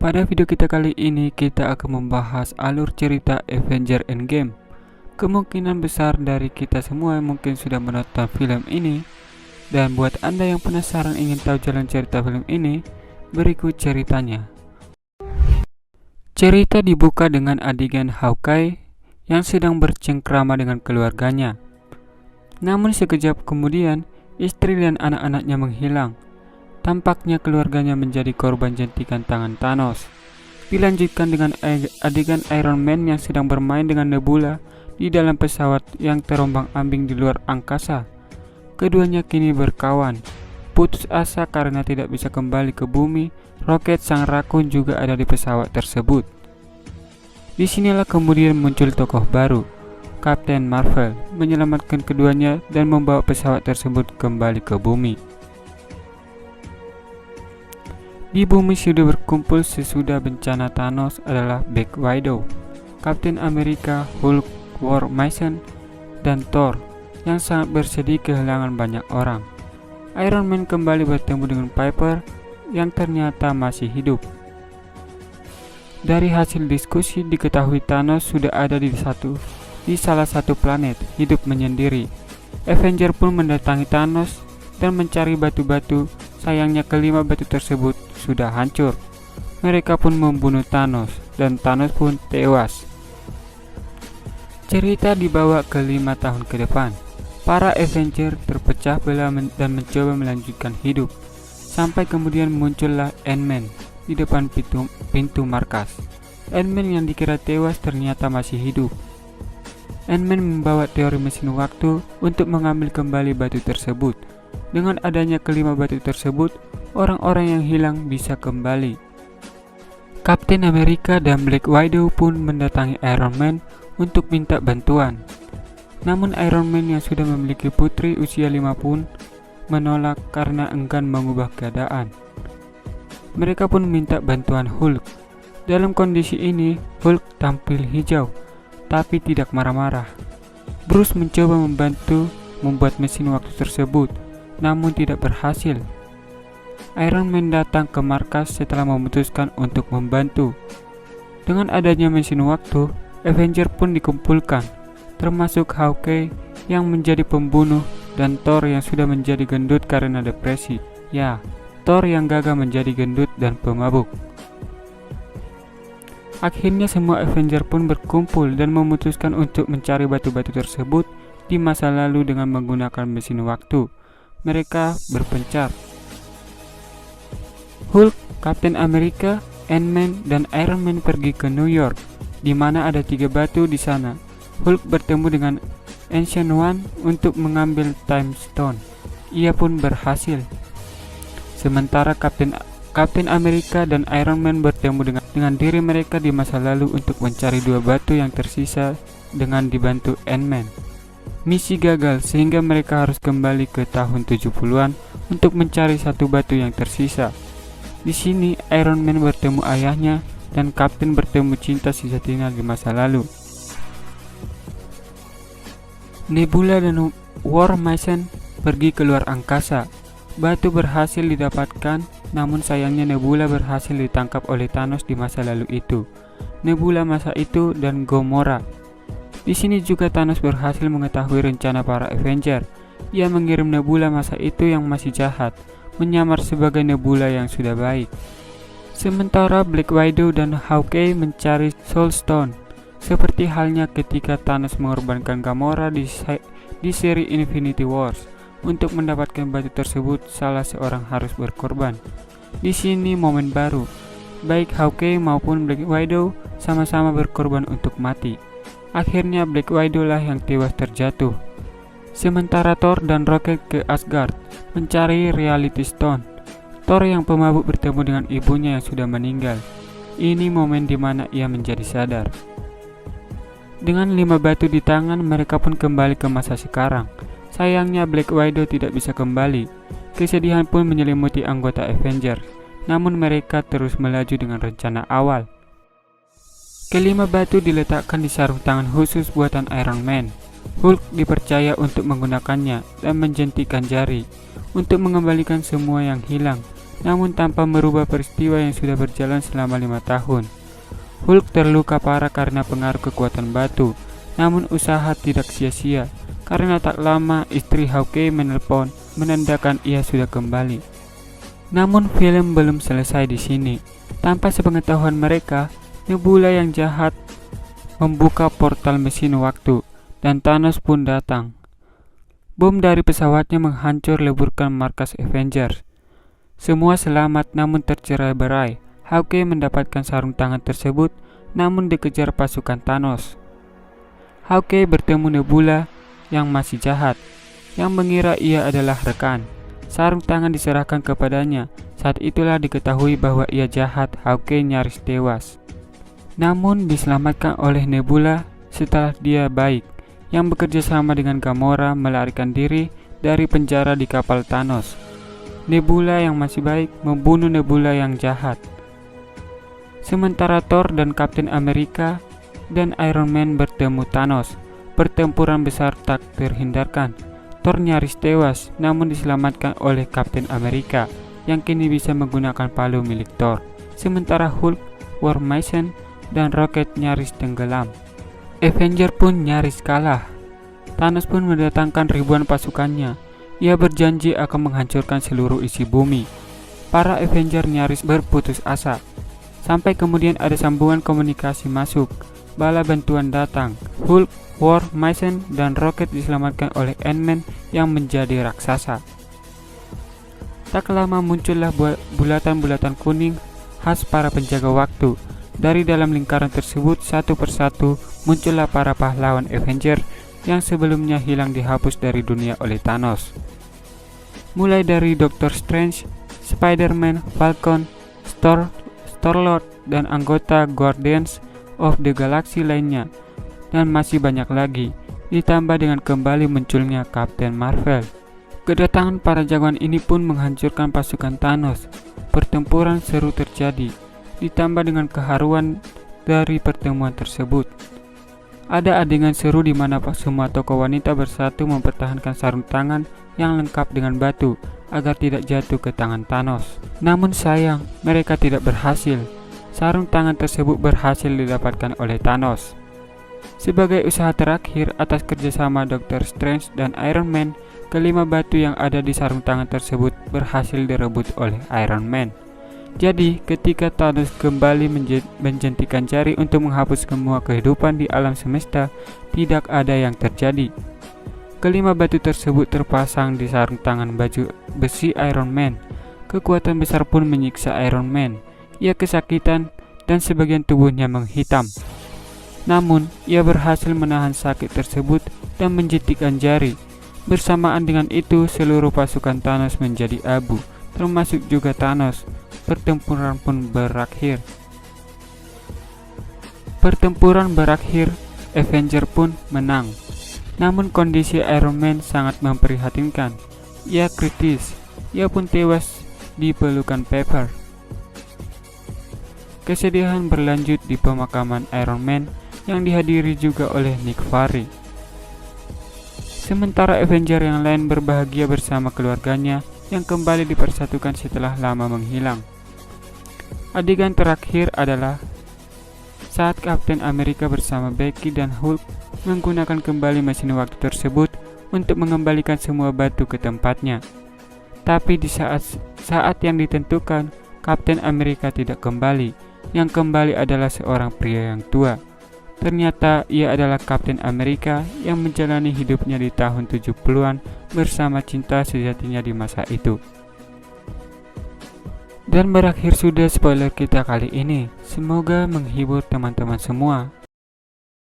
Pada video kita kali ini kita akan membahas alur cerita Avengers Endgame. Kemungkinan besar dari kita semua mungkin sudah menonton film ini. Dan buat Anda yang penasaran ingin tahu jalan cerita film ini, berikut ceritanya. Cerita dibuka dengan adegan Hawkeye yang sedang bercengkrama dengan keluarganya. Namun sekejap kemudian, istri dan anak-anaknya menghilang. Tampaknya keluarganya menjadi korban jentikan tangan Thanos. Dilanjutkan dengan adegan Iron Man yang sedang bermain dengan Nebula di dalam pesawat yang terombang-ambing di luar angkasa. Keduanya kini berkawan. Putus asa karena tidak bisa kembali ke bumi, Rocket sang rakun juga ada di pesawat tersebut. Disinilah kemudian muncul tokoh baru, Captain Marvel, menyelamatkan keduanya dan membawa pesawat tersebut kembali ke bumi. Di bumi sudah berkumpul sesudah bencana Thanos adalah Black Widow, Captain America, Hulk, War Machine, dan Thor yang sangat bersedih kehilangan banyak orang. Iron Man kembali bertemu dengan Piper yang ternyata masih hidup. Dari hasil diskusi diketahui Thanos sudah ada di salah satu planet hidup menyendiri. Avengers pun mendatangi Thanos dan mencari batu-batu. Sayangnya kelima batu tersebut sudah hancur. Mereka pun membunuh Thanos dan Thanos pun tewas. Cerita dibawa ke 5 tahun ke depan. Para Avengers terpecah belah dan mencoba melanjutkan hidup. Sampai kemudian muncullah Ant-Man di depan pintu markas. Ant-Man yang dikira tewas ternyata masih hidup. Ant-Man membawa teori mesin waktu untuk mengambil kembali batu tersebut. Dengan adanya kelima batu tersebut, orang-orang yang hilang bisa kembali. Captain America dan Black Widow pun mendatangi Iron Man untuk minta bantuan. Namun Iron Man yang sudah memiliki putri usia 5 pun menolak karena enggan mengubah keadaan. Mereka pun minta bantuan Hulk. Dalam kondisi ini, Hulk tampil hijau, tapi tidak marah-marah. Bruce mencoba membantu membuat mesin waktu tersebut, namun tidak berhasil. Iron Man datang ke markas setelah memutuskan untuk membantu. Dengan adanya mesin waktu, Avengers pun dikumpulkan, termasuk Hawkeye yang menjadi pembunuh dan Thor yang sudah menjadi gendut karena depresi. Ya, Thor yang gagal menjadi gendut dan pemabuk. Akhirnya semua Avengers pun berkumpul dan memutuskan untuk mencari batu-batu tersebut di masa lalu dengan menggunakan mesin waktu. Mereka berpencar. Hulk, Captain America, Ant-Man, dan Iron Man pergi ke New York, di mana ada 3 batu di sana. Hulk bertemu dengan Ancient One untuk mengambil Time Stone. Ia pun berhasil. Sementara Captain America dan Iron Man bertemu dengan diri mereka di masa lalu untuk mencari 2 batu yang tersisa dengan dibantu Ant-Man. Misi gagal sehingga mereka harus kembali ke tahun 70-an untuk mencari 1 batu yang tersisa. Di sini Iron Man bertemu ayahnya dan Captain bertemu cinta sejatinya di masa lalu. Nebula dan War Machine pergi ke luar angkasa. Batu berhasil didapatkan, namun sayangnya Nebula berhasil ditangkap oleh Thanos di masa lalu itu. Nebula masa itu dan Gamora. Di sini juga Thanos berhasil mengetahui rencana para Avengers. Ia mengirim Nebula masa itu yang masih jahat, menyamar sebagai Nebula yang sudah baik. Sementara Black Widow dan Hawkeye mencari Soul Stone, seperti halnya ketika Thanos mengorbankan Gamora di seri Infinity Wars. Untuk mendapatkan batu tersebut, salah seorang harus berkorban. Di sini momen baru, baik Hawkeye maupun Black Widow sama-sama berkorban untuk mati. Akhirnya Black Widow lah yang tewas terjatuh. Sementara Thor dan Rocket ke Asgard mencari Reality Stone. Thor yang pemabuk bertemu dengan ibunya yang sudah meninggal. Ini momen dimana ia menjadi sadar. Dengan 5 batu di tangan, mereka pun kembali ke masa sekarang. Sayangnya Black Widow tidak bisa kembali. Kesedihan pun menyelimuti anggota Avengers. Namun mereka terus melaju dengan rencana awal. Kelima batu diletakkan di sarung tangan khusus buatan Iron Man. Hulk dipercaya untuk menggunakannya dan menjentikan jari untuk mengembalikan semua yang hilang namun tanpa merubah peristiwa yang sudah berjalan selama 5 tahun. Hulk terluka parah karena pengaruh kekuatan batu, namun usaha tidak sia-sia karena tak lama istri Hawkeye menelpon menandakan ia sudah kembali. Namun film belum selesai di sini. Tanpa sepengetahuan mereka, Nebula yang jahat membuka portal mesin waktu dan Thanos pun datang. Bom dari pesawatnya menghancur leburkan markas Avengers. Semua selamat namun tercerai-berai. Hawkeye mendapatkan sarung tangan tersebut namun dikejar pasukan Thanos. Hawkeye bertemu Nebula yang masih jahat, yang mengira ia adalah rekan. Sarung tangan diserahkan kepadanya. Saat itulah diketahui bahwa ia jahat. Hawkeye nyaris tewas, namun diselamatkan oleh Nebula setelah dia baik, yang bekerja sama dengan Gamora melarikan diri dari penjara di kapal Thanos. Nebula yang masih baik membunuh Nebula yang jahat. Sementara Thor dan Kapten Amerika dan Iron Man bertemu Thanos. Pertempuran besar tak terhindarkan. Thor nyaris tewas namun diselamatkan oleh Kapten Amerika yang kini bisa menggunakan palu milik Thor. Sementara Hulk, War Machine, dan Rocket nyaris tenggelam. Avenger pun nyaris kalah. Thanos pun mendatangkan ribuan pasukannya. Ia berjanji akan menghancurkan seluruh isi bumi. Para Avenger nyaris berputus asa. Sampai kemudian ada sambungan komunikasi masuk. Bala bantuan datang. Hulk, War Machine, dan Rocket diselamatkan oleh Ant-Man yang menjadi raksasa. Tak lama muncullah bulatan-bulatan kuning khas para penjaga waktu. Dari dalam lingkaran tersebut satu persatu muncullah para pahlawan Avenger yang sebelumnya hilang dihapus dari dunia oleh Thanos. Mulai dari Doctor Strange, Spider-Man, Falcon, Star-Lord, dan anggota Guardians of the Galaxy lainnya, dan masih banyak lagi, ditambah dengan kembali munculnya Captain Marvel. Kedatangan para jagoan ini pun menghancurkan pasukan Thanos. Pertempuran seru terjadi, ditambah dengan keharuan dari pertemuan tersebut. Ada adegan seru di mana semua tokoh wanita bersatu mempertahankan sarung tangan yang lengkap dengan batu agar tidak jatuh ke tangan Thanos. Namun sayang, mereka tidak berhasil. Sarung tangan tersebut berhasil didapatkan oleh Thanos. Sebagai usaha terakhir atas kerjasama Doctor Strange dan Iron Man, kelima batu yang ada di sarung tangan tersebut berhasil direbut oleh Iron Man. Jadi, ketika Thanos kembali menjentikan jari untuk menghapus semua kehidupan di alam semesta, tidak ada yang terjadi. Kelima batu tersebut terpasang di sarung tangan baju besi Iron Man. Kekuatan besar pun menyiksa Iron Man. Ia kesakitan dan sebagian tubuhnya menghitam. Namun, ia berhasil menahan sakit tersebut dan menjentikan jari. Bersamaan dengan itu, seluruh pasukan Thanos menjadi abu, termasuk juga Thanos. Pertempuran pun berakhir. Avenger pun menang. Namun kondisi Iron Man sangat memprihatinkan. Ia kritis. Ia pun tewas di pelukan Pepper. Kesedihan berlanjut di pemakaman Iron Man yang dihadiri juga oleh Nick Fury. Sementara Avenger yang lain berbahagia bersama keluarganya yang kembali dipersatukan setelah lama menghilang. Adegan terakhir adalah saat Kapten Amerika bersama Bucky dan Hulk menggunakan kembali mesin waktu tersebut untuk mengembalikan semua batu ke tempatnya. Tapi di saat yang ditentukan, Kapten Amerika tidak kembali. Yang kembali adalah seorang pria yang tua. Ternyata ia adalah Kapten Amerika yang menjalani hidupnya di tahun 70-an bersama cinta sejatinya di masa itu. Dan berakhir sudah spoiler kita kali ini. Semoga menghibur teman-teman semua.